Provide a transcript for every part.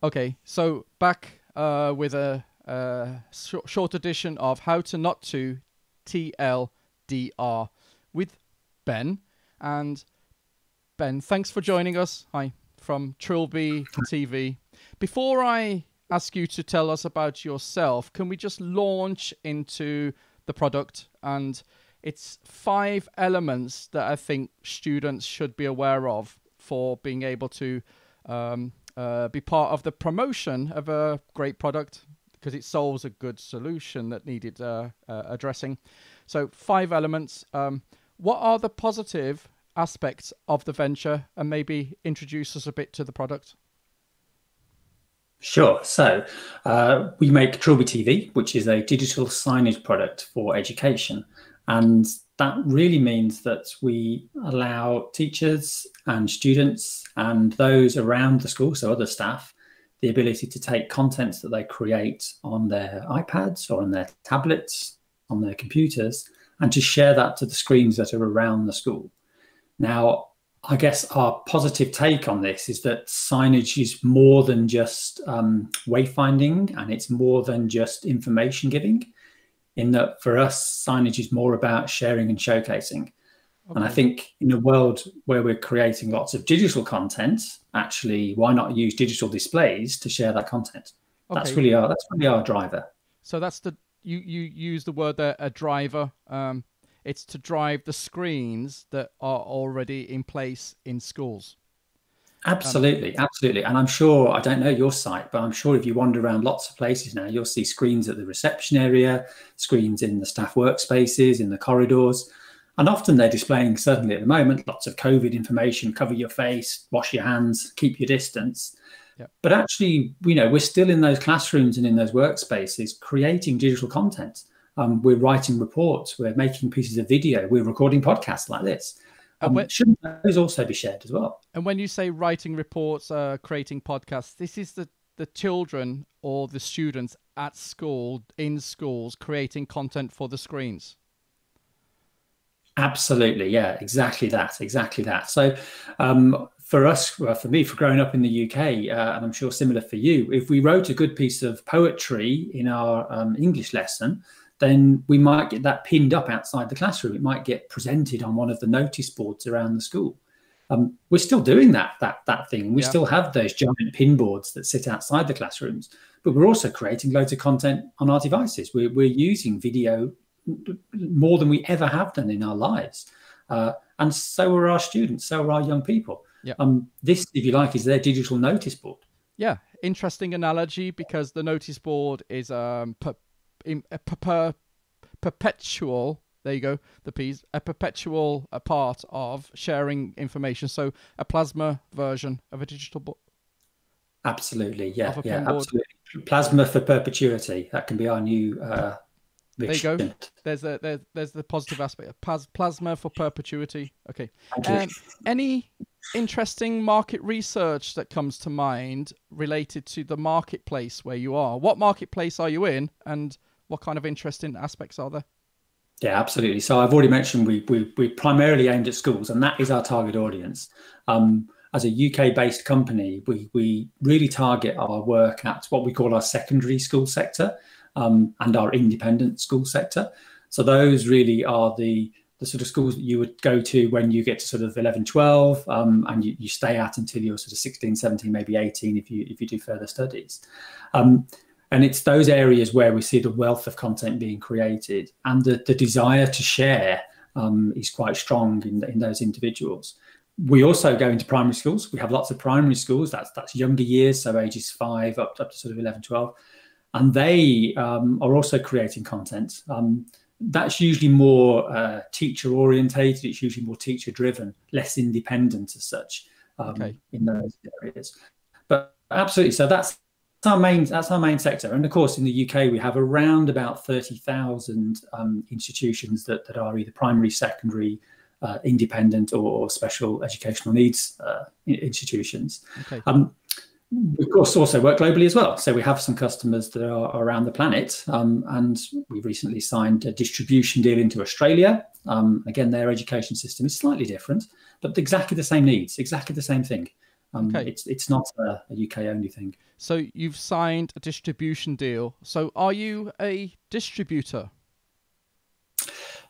Okay, so back with a, short edition of How to Not to TLDR with Ben. And Ben, thanks for joining us. Hi, from TrilbyTV. Before I ask you to tell us about yourself, can we just launch into the product and its 5 elements that I think students should be aware of for being able to be part of the promotion of a great product, because it solves a good solution that needed addressing. So 5 elements. What are the positive aspects of the venture, and maybe introduce us a bit to the product? Sure. So we make TrilbyTV, which is a digital signage product for education. And that really means that we allow teachers and students and those around the school, so other staff, the ability to take contents that they create on their iPads or on their tablets, on their computers, and to share that to the screens that are around the school. Now, I guess our positive take on this is that signage is more than just wayfinding, and it's more than just information giving, in that for us, signage is more about sharing and showcasing. Okay. And I think in a world where we're creating lots of digital content, actually, why not use digital displays to share that content? Okay. That's really our driver. So that's you use the word there, a driver. It's to drive the screens that are already in place in schools. Absolutely, absolutely. And I'm sure, I don't know your site, but I'm sure if you wander around lots of places now, you'll see screens at the reception area, screens in the staff workspaces, in the corridors. And often they're displaying, certainly at the moment, lots of COVID information: cover your face, wash your hands, keep your distance. Yep. But actually, we're still in those classrooms and in those workspaces creating digital content. We're writing reports, we're making pieces of video, we're recording podcasts like this. Shouldn't those also be shared as well? And when you say writing reports, creating podcasts, this is the children or the students at school, in schools, creating content for the screens. Absolutely, yeah, exactly that. So for us, for me, for growing up in the UK, and I'm sure similar for you, if we wrote a good piece of poetry in our English lesson, then we might get that pinned up outside the classroom. It might get presented on one of the notice boards around the school. We're still doing that thing. We still have those giant pin boards that sit outside the classrooms, but we're also creating loads of content on our devices. We're using video more than we ever have done in our lives. And so are our students, so are our young people. Yeah. This, if you like, is their digital notice board. Yeah, interesting analogy, because the notice board is perpetual, there you go, the P's, a perpetual part of sharing information. So a plasma version of a digital board. Absolutely, yeah, absolutely. Plasma for perpetuity. That can be our new there you go. There's the positive aspect of plasma for perpetuity. Okay. Any interesting market research that comes to mind related to the marketplace where you are? What marketplace are you in, and what kind of interesting aspects are there? Yeah, absolutely. So I've already mentioned we primarily aimed at schools, and that is our target audience. As a UK-based company, we really target our work at what we call our secondary school sector and our independent school sector. So those really are the sort of schools that you would go to when you get to sort of 11, 12, and you stay at until you're sort of 16, 17, maybe 18 if you do further studies. And it's those areas where we see the wealth of content being created, and the desire to share is quite strong in those individuals. We also go into primary schools. We have lots of primary schools. That's younger years, so ages 5 up to sort of 11, 12. And they are also creating content. That's usually more teacher orientated. It's usually more teacher driven, less independent as such in those areas. But absolutely, so that's our main sector. And of course, in the UK, we have around about 30,000 institutions that are either primary, secondary, independent, or special educational needs institutions. Okay. We, of course, also work globally as well. So we have some customers that are around the planet, and we've recently signed a distribution deal into Australia. Again, their education system is slightly different, but exactly the same needs, exactly the same thing. Okay. It's not a UK only thing. So you've signed a distribution deal. So are you a distributor?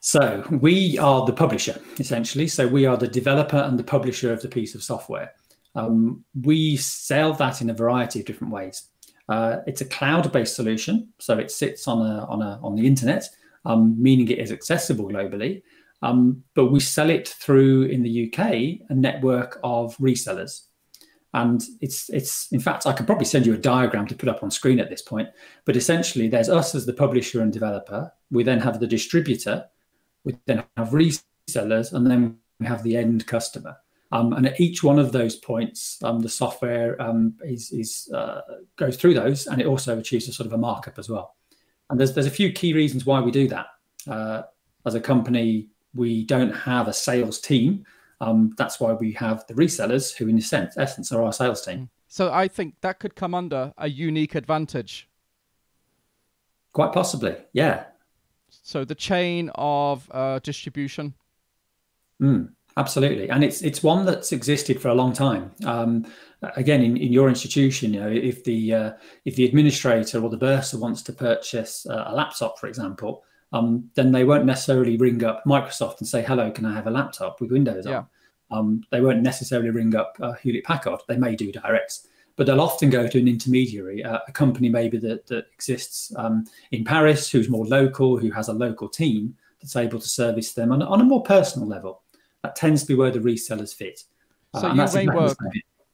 So we are the publisher, essentially. So we are the developer and the publisher of the piece of software. We sell that in a variety of different ways. It's a cloud-based solution, so it sits on the internet, meaning it is accessible globally. But we sell it through, in the UK, a network of resellers. And it's in fact, I could probably send you a diagram to put up on screen at this point. But essentially, there's us as the publisher and developer. We then have the distributor. We then have resellers, and then we have the end customer. And at each one of those points, the software goes through those, and it also achieves a sort of a markup as well. And there's a few key reasons why we do that. As a company, we don't have a sales team. That's why we have the resellers, who in essence are our sales team. So I think that could come under a unique advantage. Quite possibly, yeah. So the chain of distribution. Absolutely, and it's one that's existed for a long time. Again, in your institution, if the administrator or the bursar wants to purchase a laptop, for example, then they won't necessarily ring up Microsoft and say, "Hello, can I have a laptop with Windows on?" They won't necessarily ring up Hewlett Packard. They may do direct, but they'll often go to an intermediary, a company maybe that exists in Paris, who's more local, who has a local team that's able to service them on a more personal level. That tends to be where the resellers fit. So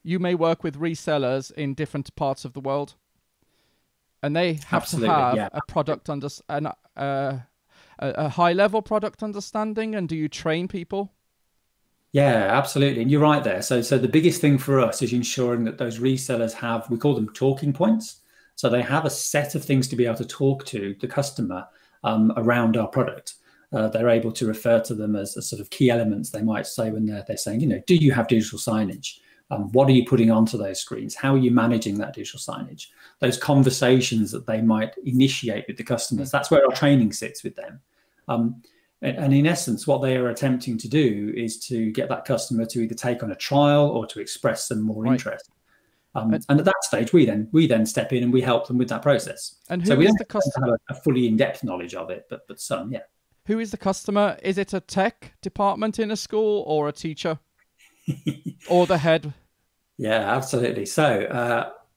you may work with resellers in different parts of the world, and they have to have a product a high-level product understanding. And do you train people? Yeah, absolutely. And you're right there. So the biggest thing for us is ensuring that those resellers have, we call them talking points. So they have a set of things to be able to talk to the customer around our product. They're able to refer to them as sort of key elements. They might say when they're saying, do you have digital signage? What are you putting onto those screens? How are you managing that digital signage? Those conversations that they might initiate with the customers, that's where our training sits with them. And in essence, what they are attempting to do is to get that customer to either take on a trial or to express some more interest. And at that stage, we then step in and we help them with that process. And so we don't have a fully in-depth knowledge of it, but some, yeah. Who is the customer? Is it a tech department in a school or a teacher? Or the head? Yeah, absolutely. So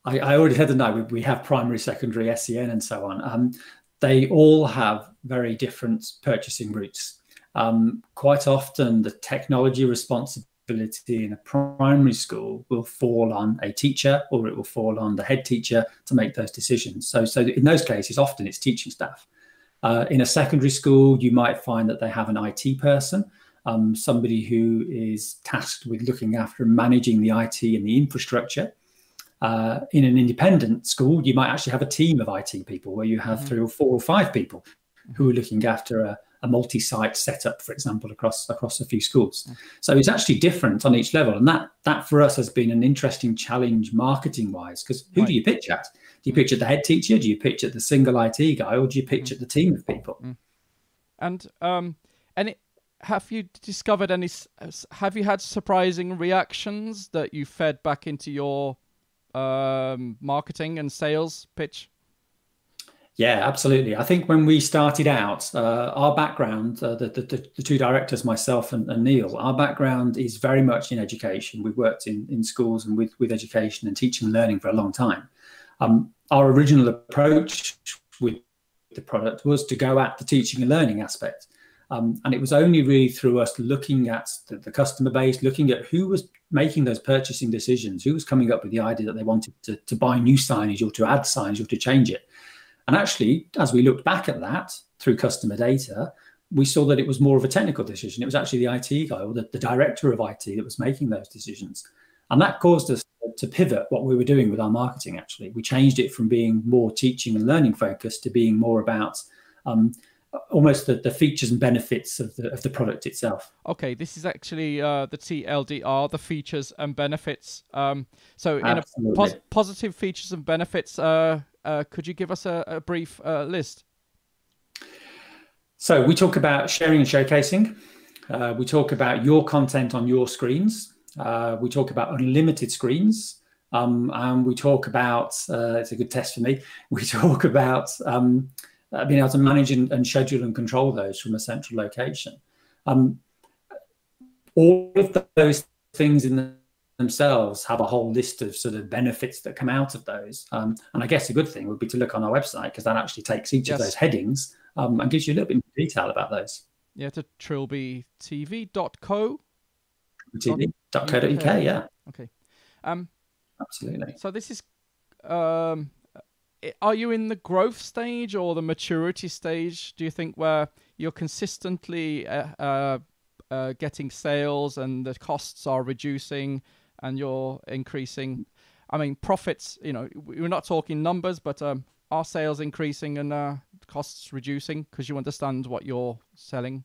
I already said that we have primary, secondary, SEN and so on. They all have very different purchasing routes. Quite often the technology responsibility in a primary school will fall on a teacher, or it will fall on the head teacher to make those decisions. So in those cases, often it's teaching staff. In a secondary school, you might find that they have an IT person, somebody who is tasked with looking after and managing the IT and the infrastructure. In an independent school, you might actually have a team of IT people where you have 3 or 4 or 5 people who are looking after a multi-site setup, for example, across a few schools. So it's actually different on each level. And that for us has been an interesting challenge marketing-wise, because who do you pitch at? Do you pitch at the head teacher? Do you pitch at the single IT guy? Or do you pitch at the team of people? And have you discovered have you had surprising reactions that you fed back into your marketing and sales pitch? Yeah, absolutely. I think when we started out, our background, the 2 directors, myself and Neil, our background is very much in education. We've worked in schools and with education and teaching and learning for a long time. Our original approach with the product was to go at the teaching and learning aspect. And it was only really through us looking at the customer base, looking at who was making those purchasing decisions, who was coming up with the idea that they wanted to buy new signage or to add signage or to change it. And actually, as we looked back at that through customer data, we saw that it was more of a technical decision. It was actually the IT guy or the director of IT that was making those decisions. And that caused us to pivot what we were doing with our marketing, actually. We changed it from being more teaching and learning focused to being more about almost the features and benefits of the product itself. Okay, this is actually the TLDR, the features and benefits. So in a positive features and benefits, could you give us a brief list? So we talk about sharing and showcasing. We talk about your content on your screens. We talk about unlimited screens. And we talk about, it's a good test for me, we talk about being able to manage and schedule and control those from a central location. All of those things in themselves have a whole list of sort of benefits that come out of those. And I guess a good thing would be to look on our website, because that actually takes each of those headings and gives you a little bit more detail about those. Yeah, to trilbytv.co. tv.co.uk, yeah. Okay. Absolutely. So this is, are you in the growth stage or the maturity stage, do you think, where you're consistently getting sales and the costs are reducing and you're increasing? I mean, profits, you know, we're not talking numbers, but are sales increasing and costs reducing because you understand what you're selling?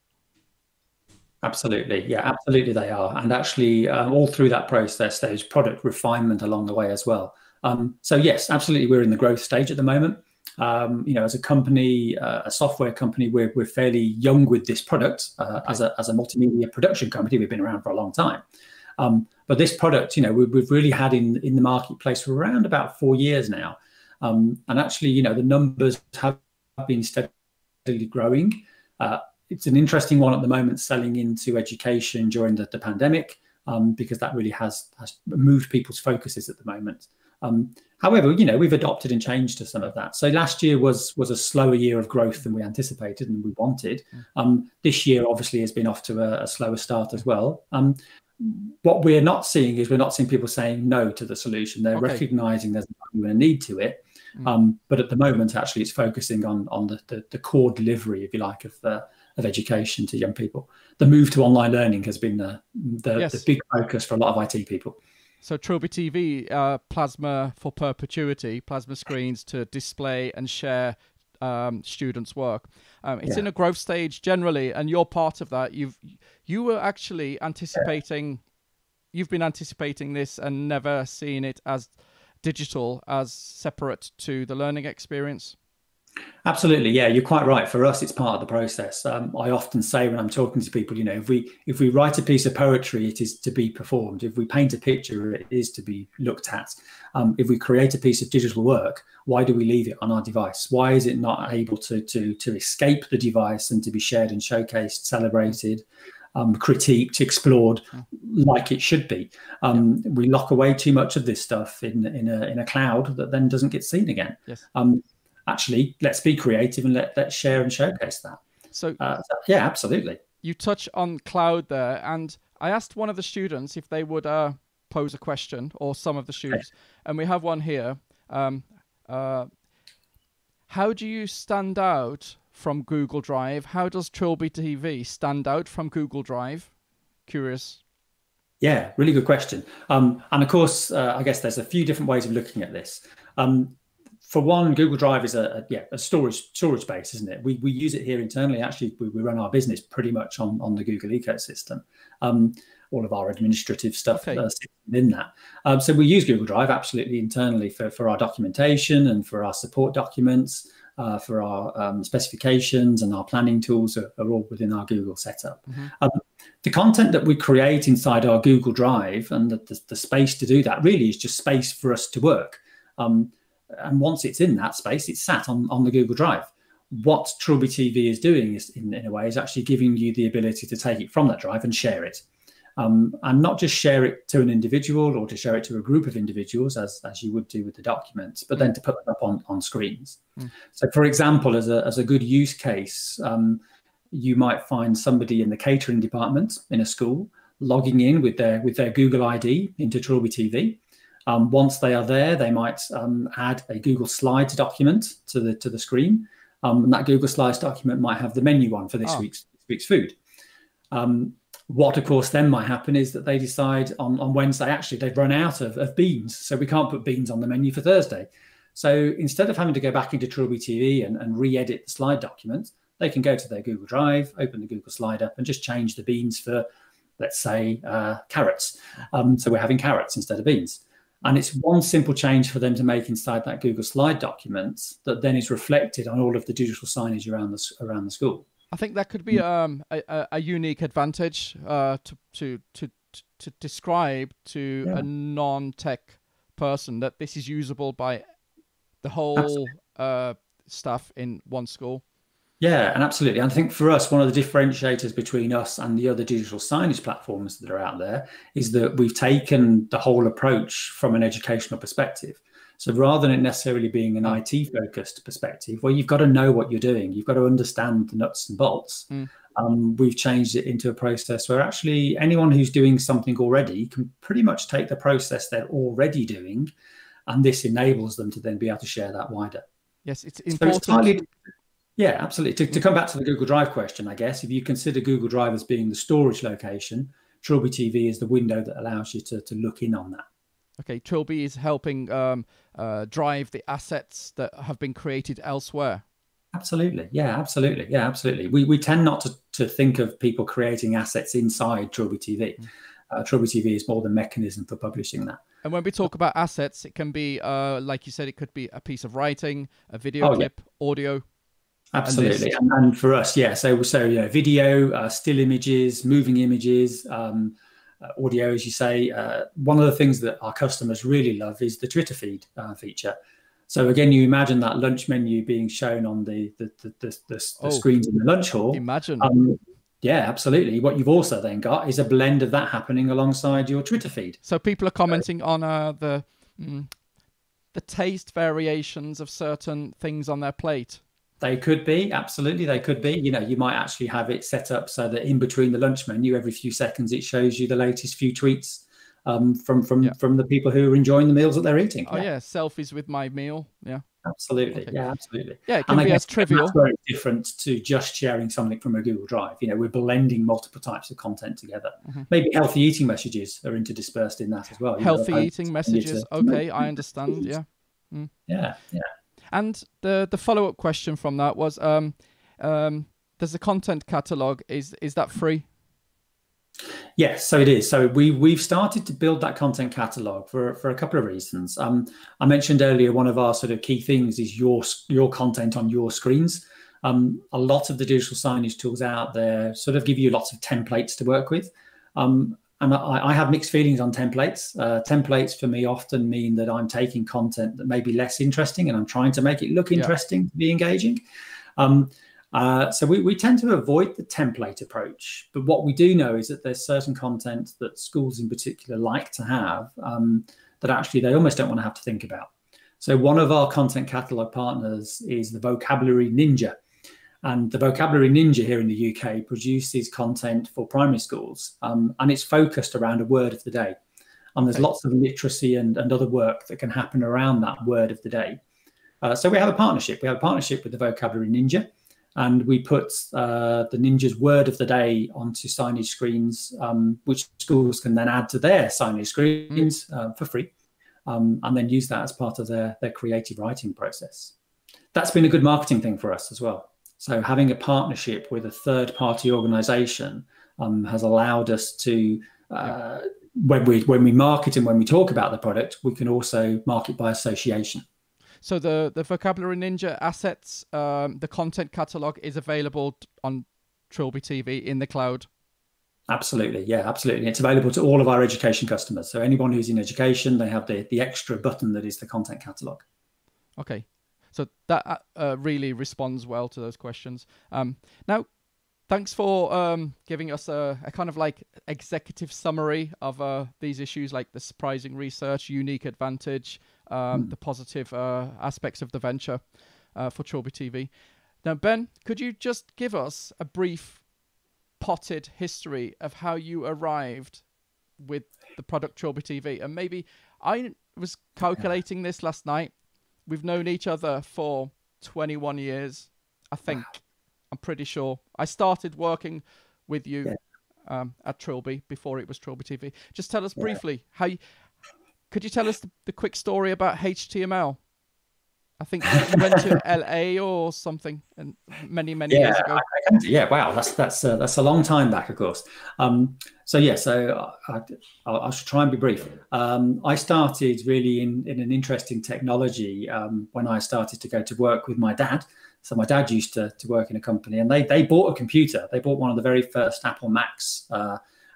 Absolutely. Yeah, absolutely they are. And actually, all through that process, there's product refinement along the way as well. So yes, absolutely, we're in the growth stage at the moment. You know, as a company, a software company, we're fairly young with this product. As a multimedia production company, we've been around for a long time. But this product, you know, we've really had in the marketplace for around about 4 years now. And actually, you know, the numbers have been steadily growing. It's an interesting one at the moment, selling into education during the pandemic, because that really has moved people's focuses at the moment. However, you know, we've adopted and changed to some of that. So last year was a slower year of growth than we anticipated and we wanted. This year obviously has been off to a slower start as well. What we're not seeing is people saying no to the solution. They're recognizing there's a value and a need to it. But at the moment, actually, it's focusing on the core delivery, if you like, of education to young people. The move to online learning has been the big focus for a lot of IT people. So TrilbyTV, plasma for perpetuity, plasma screens to display and share students' work. It's in a growth stage generally, and you're part of that. You were actually anticipating, you've been anticipating this and never seen it as digital, as separate to the learning experience. Absolutely, yeah, you're quite right. For us, it's part of the process. I often say when I'm talking to people, you know, if we write a piece of poetry, it is to be performed. If we paint a picture, it is to be looked at. If we create a piece of digital work, why do we leave it on our device? Why is it not able to escape the device and to be shared and showcased, celebrated, critiqued, explored, like it should be? We lock away too much of this stuff in a cloud that then doesn't get seen again. Yes. Actually, let's be creative and let's share and showcase that. So yeah, absolutely. You touch on cloud there, and I asked one of the students if they would pose a question, or some of the students, and we have one here. How do you stand out from Google Drive? How does TrilbyTV stand out from Google Drive? Curious. Yeah, really good question. And of course, I guess there's a few different ways of looking at this. For one, Google Drive is a storage base, isn't it? We use it here internally. Actually, we run our business pretty much on the Google ecosystem. All of our administrative stuff sits within that. So we use Google Drive absolutely internally for our documentation and for our support documents, for our specifications, and our planning tools are all within our Google setup. The content that we create inside our Google Drive and the space to do that really is just space for us to work. And once it's in that space, it's sat on the Google Drive. What TrilbyTV is doing is, in a way, is actually giving you the ability to take it from that drive and share it. And not just share it to an individual or to share it to a group of individuals, as you would do with the documents, but then to put them up on screens. So, for example, as a good use case, you might find somebody in the catering department in a school logging in with their Google ID into TrilbyTV. Once they are there, they might add a Google Slides document to the screen, and that Google Slides document might have the menu on for this week's food. What, of course, then might happen is that they decide on Wednesday, actually, they've run out of beans, so we can't put beans on the menu for Thursday. So instead of having to go back into TrilbyTV and re-edit the slide document, they can go to their Google Drive, open the Google Slide up, and just change the beans for, let's say, carrots. So we're having carrots instead of beans. And it's one simple change for them to make inside that Google Slide document that then is reflected on all of the digital signage around the school. I think that could be a unique advantage to to describe to a non-tech person that this is usable by the whole staff in one school. Yeah, and absolutely. And I think for us, one of the differentiators between us and the other digital signage platforms that are out there is that we've taken the whole approach from an educational perspective. So rather than it necessarily being an IT focused perspective, well, you've got to know what you're doing. You've got to understand the nuts and bolts. We've changed it into a process where actually anyone who's doing something already can pretty much take the process they're already doing, and this enables them to then be able to share that wider. Yes, it's important. So it's yeah, absolutely. To come back to the Google Drive question, I guess, if you consider Google Drive as being the storage location, TrilbyTV is the window that allows you to look in on that. Okay, Trilby is helping drive the assets that have been created elsewhere. Absolutely. Yeah, absolutely. Yeah, absolutely. We tend not to think of people creating assets inside TrilbyTV. TrilbyTV is more the mechanism for publishing that. And when we talk about assets, it can be, like you said, it could be a piece of writing, a video clip, audio. Absolutely. And for us, yeah, so video, still images, moving images, audio, as you say. One of the things that our customers really love is the Twitter feed feature. So again, you imagine that lunch menu being shown on the screens in the lunch hall. Imagine. Yeah, absolutely. What you've also then got is a blend of that happening alongside your Twitter feed. So people are commenting on the taste variations of certain things on their plate. They could be, absolutely. They could be. You might actually have it set up so that in between the lunch menu, every few seconds, it shows you the latest few tweets from the people who are enjoying the meals that they're eating. Oh yeah, selfies with my meal. Yeah, absolutely. Okay. Yeah, absolutely. Yeah, it can be as trivial. That's very different to just sharing something from a Google Drive. We're blending multiple types of content together. Maybe healthy eating messages are interdispersed in that as well. Healthy eating messages. Okay, I understand. Yeah. Yeah. And the follow-up question from that was, does the content catalog, is that free? Yes, so it is. So we've started to build that content catalog for a couple of reasons. I mentioned earlier, one of our sort of key things is your content on your screens. A lot of the digital signage tools out there sort of give you lots of templates to work with. And I have mixed feelings on templates. Templates for me often mean that I'm taking content that may be less interesting and I'm trying to make it look interesting, to be engaging. So we tend to avoid the template approach. But what we do know is that there's certain content that schools in particular like to have that actually they almost don't want to have to think about. So one of our content catalog partners is the Vocabulary Ninja. And the Vocabulary Ninja here in the UK produces content for primary schools, and it's focused around a word of the day. And there's lots of literacy and other work that can happen around that word of the day. So we have a partnership. We have a partnership with the Vocabulary Ninja, and we put the Ninja's word of the day onto signage screens, which schools can then add to their signage screens for free, and then use that as part of their creative writing process. That's been a good marketing thing for us as well. So having a partnership with a third-party organization has allowed us to, when we market and when we talk about the product, we can also market by association. So the Vocabulary Ninja assets, the content catalog is available on TrilbyTV in the cloud? Absolutely, yeah, absolutely. It's available to all of our education customers. So anyone who's in education, they have the extra button that is the content catalog. Okay. So that really responds well to those questions. Now, thanks for giving us a kind of like executive summary of these issues, like the surprising research, unique advantage, the positive aspects of the venture for TrilbyTV. Now, Ben, could you just give us a brief potted history of how you arrived with the product TrilbyTV? And maybe I was calculating this last night. We've known each other for 21 years, I think. I'm pretty sure. I started working with you at Trilby before it was TrilbyTV. Just tell us briefly, could you tell us the quick story about HTML? I think you went to LA or something, and many years ago. Yeah, wow, that's a long time back, of course. So I should try and be brief. I started really in an interesting technology when I started to go to work with my dad. So my dad used to work in a company, and they bought a computer. They bought one of the very first Apple Macs,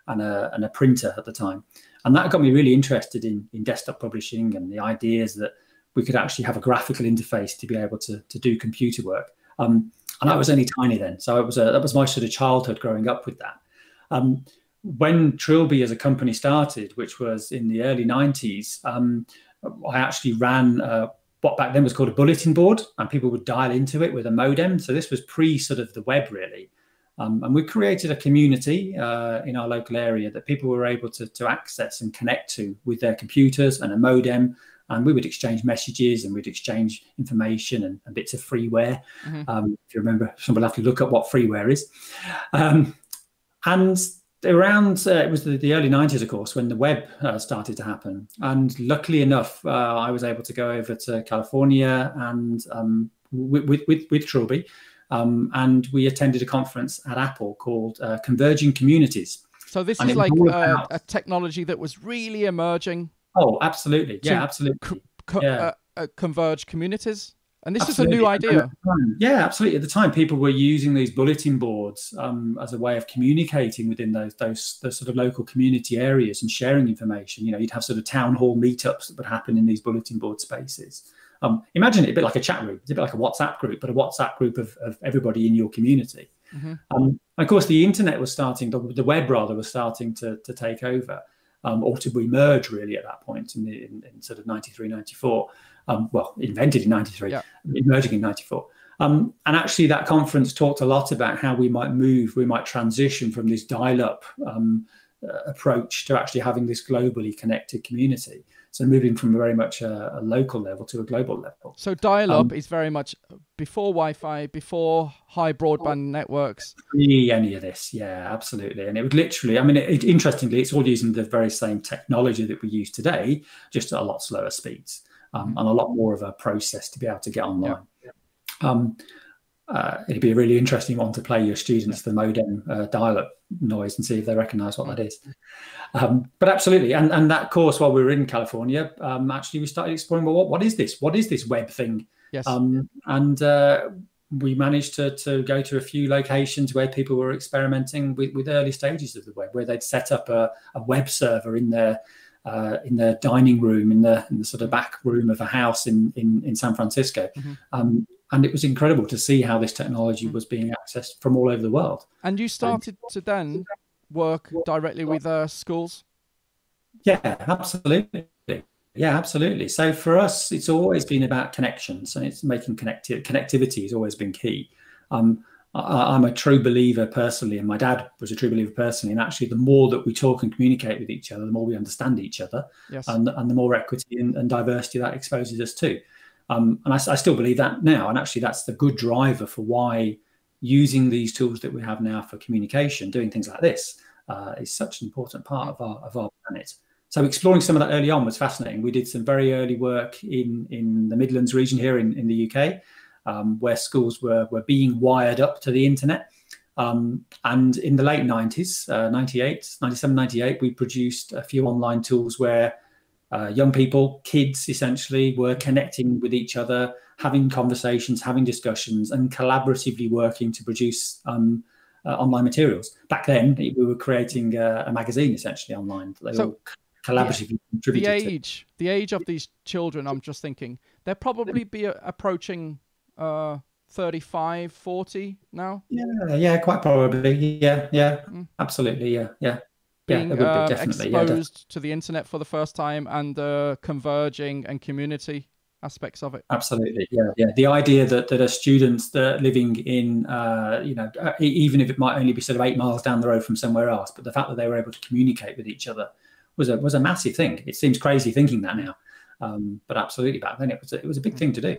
and a printer at the time. And that got me really interested in desktop publishing and the ideas that we could actually have a graphical interface to be able to do computer work. And I was only tiny then. So that was my sort of childhood growing up with that. When Trilby as a company started, which was in the early 90s, I actually ran what back then was called a bulletin board, and people would dial into it with a modem. So this was pre sort of the web, really. And we created a community in our local area that people were able to access and connect to with their computers and a modem. And we would exchange messages and we'd exchange information and bits of freeware. If you remember, somebody will have to look up what freeware is. And around, it was the early 90s, of course, when the web started to happen. And luckily enough, I was able to go over to California and with Trilby. And we attended a conference at Apple called Converging Communities. So this is like a technology that was really emerging. Oh, absolutely. Yeah, absolutely. Converge communities. And this is a new idea. Yeah, absolutely. At the time, people were using these bulletin boards as a way of communicating within those sort of local community areas and sharing information. You know, you'd have sort of town hall meetups that would happen in these bulletin board spaces. Imagine it a bit like a chat room. It's a bit like a WhatsApp group, but a WhatsApp group of everybody in your community. And of course, the internet was starting, the web rather, was starting to take over. Or to emerge really at that point in sort of 93, 94. Well, invented in 93, emerging in 94. And actually that conference talked a lot about how we might transition from this dial-up approach to actually having this globally connected community. So moving from very much a local level to a global level. So dial-up is very much before Wi-Fi, before high broadband networks. Any of this, yeah, absolutely. And it would literally, I mean, interestingly, it's all using the very same technology that we use today, just at a lot slower speeds and a lot more of a process to be able to get online. It'd be a really interesting one to play your students the modem dial-up noise and see if they recognize what that is. But absolutely, and that course, while we were in California, actually we started exploring, well, what is this? What is this web thing? Yes. And we managed to go to a few locations where people were experimenting with early stages of the web, where they'd set up a web server in their dining room, in the sort of back room of a house in San Francisco. And it was incredible to see how this technology was being accessed from all over the world. And you started to then work directly with schools? Yeah, absolutely. Yeah, absolutely. So for us, it's always been about connections, and it's making connectivity has always been key. I'm a true believer personally, and my dad was a true believer personally. And actually, the more that we talk and communicate with each other, the more we understand each other, and the more equity and diversity that exposes us to. And I still believe that now. And actually, that's the good driver for why using these tools that we have now for communication, doing things like this, is such an important part of our planet. So exploring some of that early on was fascinating. We did some very early work in the Midlands region here in the UK, where schools were being wired up to the internet. And in the late 90s, 97, 98, we produced a few online tools where young people, kids essentially, were connecting with each other, having conversations, having discussions, and collaboratively working to produce online materials. Back then, we were creating a magazine essentially online. They all collaboratively contributed. The age of these children, I'm just thinking, they'll probably be approaching 35, 40 now. Yeah, quite probably. Yeah, absolutely. Yeah. Being exposed to the internet for the first time and the converging and community aspects of it. Absolutely, yeah. The idea that a students that living in, even if it might only be sort of 8 miles down the road from somewhere else, but the fact that they were able to communicate with each other was a massive thing. It seems crazy thinking that now, but absolutely back then it was a big thing to do.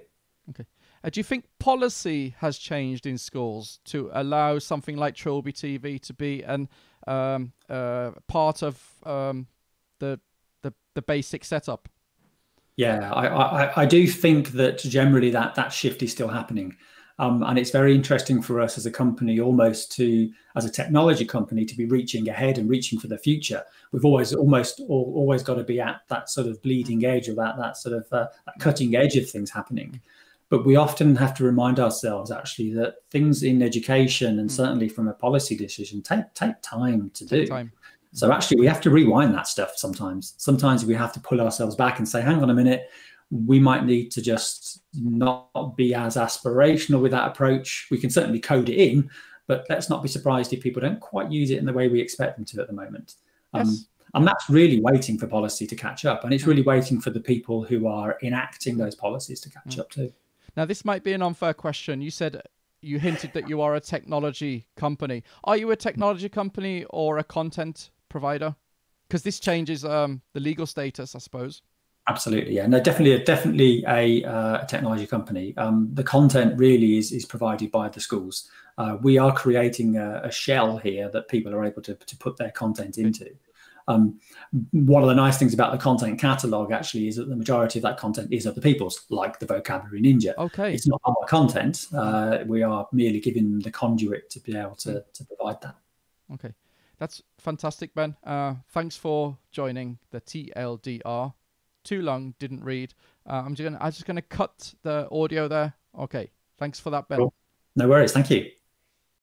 Okay. Do you think policy has changed in schools to allow something like TrilbyTV to be an part of the basic setup? Yeah, I do think that generally that shift is still happening. And it's very interesting for us as a company, as a technology company, to be reaching ahead and reaching for the future. We've always got to be at that sort of bleeding edge, or that sort of that cutting edge of things happening. But we often have to remind ourselves, actually, that things in education and certainly from a policy decision take time to do. So actually, we have to rewind that stuff sometimes. Sometimes we have to pull ourselves back and say, hang on a minute, we might need to just not be as aspirational with that approach. We can certainly code it in, but let's not be surprised if people don't quite use it in the way we expect them to at the moment. Yes. And that's really waiting for policy to catch up. And it's really waiting for the people who are enacting those policies to catch up too. Now, this might be an unfair question. You hinted that you are a technology company. Are you a technology company or a content provider? Because this changes the legal status, I suppose. Absolutely, yeah. No, definitely a technology company. The content really is provided by the schools. We are creating a shell here that people are able to put their content into. One of the nice things about the content catalog actually is that the majority of that content is other people's, like the Vocabulary Ninja. Okay. It's not our content. We are merely giving the conduit to be able to provide that. Okay. That's fantastic, Ben. Thanks for joining the TLDR. Too long, didn't read. I'm just gonna cut the audio there. Okay. Thanks for that, Ben. Cool. No worries. Thank you.